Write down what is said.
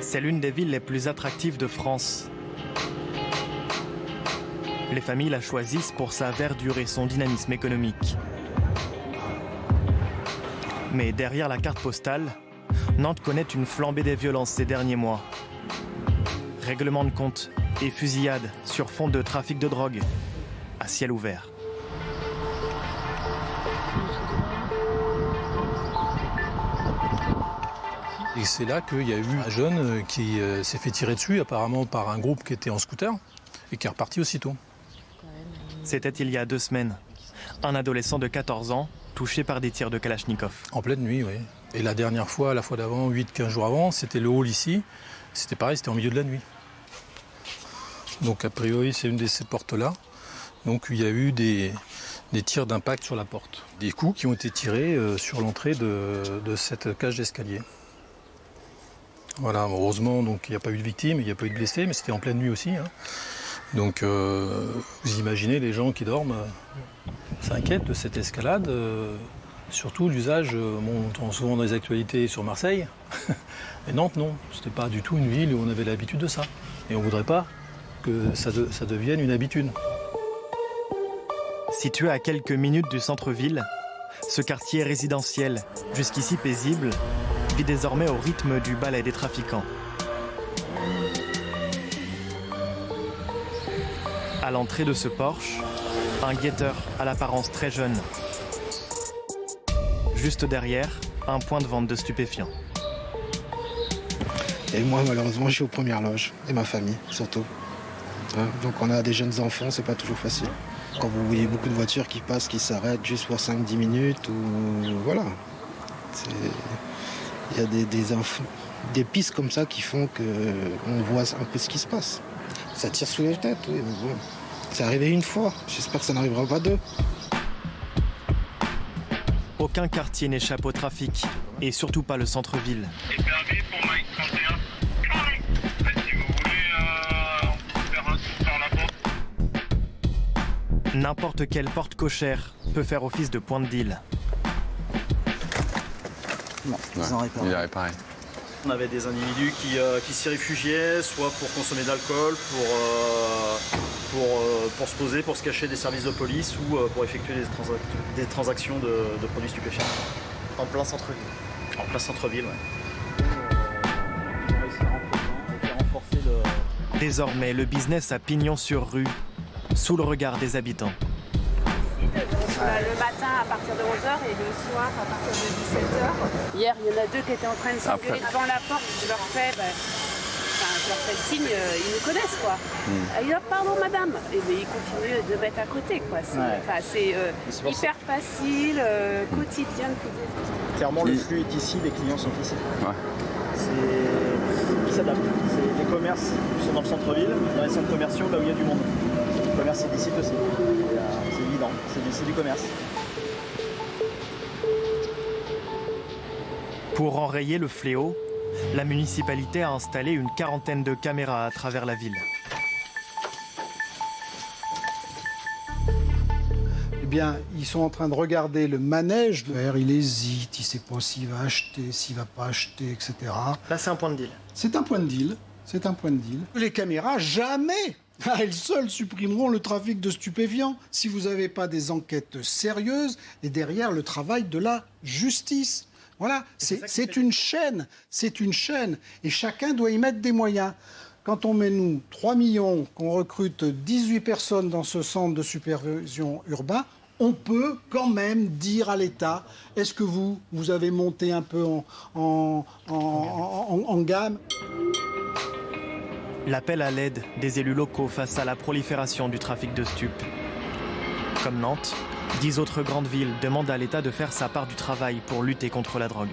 C'est l'une des villes les plus attractives de France. Les familles la choisissent pour sa verdure et son dynamisme économique. Mais derrière la carte postale, Nantes connaît une flambée des violences ces derniers mois. Règlements de compte et fusillades sur fond de trafic de drogue à ciel ouvert. Et c'est là qu'il y a eu un jeune qui s'est fait tirer dessus apparemment par un groupe qui était en scooter et qui est reparti aussitôt. C'était il y a 2 semaines. Un adolescent de 14 ans touché par des tirs de Kalachnikov. En pleine nuit, oui. Et la dernière fois, la fois d'avant, 8-15 jours avant, c'était le hall ici. C'était pareil, c'était en milieu de la nuit. Donc a priori, c'est une de ces portes-là. Donc il y a eu des tirs d'impact sur la porte. Des coups qui ont été tirés sur l'entrée de cette cage d'escalier. Voilà, heureusement, donc il n'y a pas eu de victimes, il n'y a pas eu de blessés, mais c'était en pleine nuit aussi. Hein. Donc vous imaginez les gens qui dorment s'inquiètent de cette escalade. Surtout l'usage, on entend souvent dans les actualités sur Marseille. Mais Nantes, non. C'était pas du tout une ville où on avait l'habitude de ça. Et on ne voudrait pas que ça devienne une habitude. Situé à quelques minutes du centre-ville, ce quartier résidentiel, jusqu'ici paisible, vit désormais au rythme du balai des trafiquants. À l'entrée de ce Porsche, un guetteur à l'apparence très jeune. Juste derrière, un point de vente de stupéfiants. Et moi, malheureusement, je suis aux premières loges. Et ma famille, surtout. Donc on a des jeunes enfants, c'est pas toujours facile. Quand vous voyez beaucoup de voitures qui passent, qui s'arrêtent juste pour 5-10 minutes, ou voilà. Il y a des pistes comme ça qui font qu'on voit un peu ce qui se passe. Ça tire sous les têtes, oui, mais bon. C'est arrivé une fois, j'espère que ça n'arrivera pas 2. Aucun quartier n'échappe au trafic, et surtout pas le centre-ville. Et permis pour Mike 31. Si vous voulez, on peut faire un tour par la porte. N'importe quelle porte cochère peut faire office de point de deal. Non, ils ont réparé. Il a réparé. On avait des individus qui s'y réfugiaient, soit pour consommer de l'alcool, pour se poser, pour se cacher des services de police ou pour effectuer des transactions de produits stupéfiants. En plein centre-ville. En plein centre-ville, oui. On a réussi à renforcer le... Désormais, le business a pignon sur rue, sous le regard des habitants. Le matin à partir de 11h et le soir à partir de 17h. Hier, il y en a 2 qui étaient en train de s'engueuler devant la porte. Je leur fais signe, ils nous connaissent quoi. Ils disent pardon madame. Et ils continuent de mettre à côté quoi. C'est hyper facile, quotidien. Clairement, le flux est ici, les clients sont ici. Ouais. Ils s'adaptent. Les commerces sont dans le centre-ville, dans les centres commerciaux, là où il y a du monde. Le commerce est d'ici aussi. C'est évident, c'est du commerce. Pour enrayer le fléau, la municipalité a installé une 40aine de caméras à travers la ville. Eh bien, ils sont en train de regarder le manège. Il hésite, il ne sait pas s'il va acheter, s'il ne va pas acheter, etc. Là, c'est un point de deal. C'est un point de deal. C'est un point de deal. Les caméras, jamais, à elles seules, supprimeront le trafic de stupéfiants si vous n'avez pas des enquêtes sérieuses et derrière le travail de la justice. Voilà, c'est une chaîne. C'est une chaîne. Et chacun doit y mettre des moyens. Quand on met, nous, 3 millions, qu'on recrute 18 personnes dans ce centre de supervision urbain, on peut quand même dire à l'État, est-ce que vous avez monté un peu en gamme ? L'appel à l'aide des élus locaux face à la prolifération du trafic de stupes. Comme Nantes, 10 autres grandes villes demandent à l'État de faire sa part du travail pour lutter contre la drogue.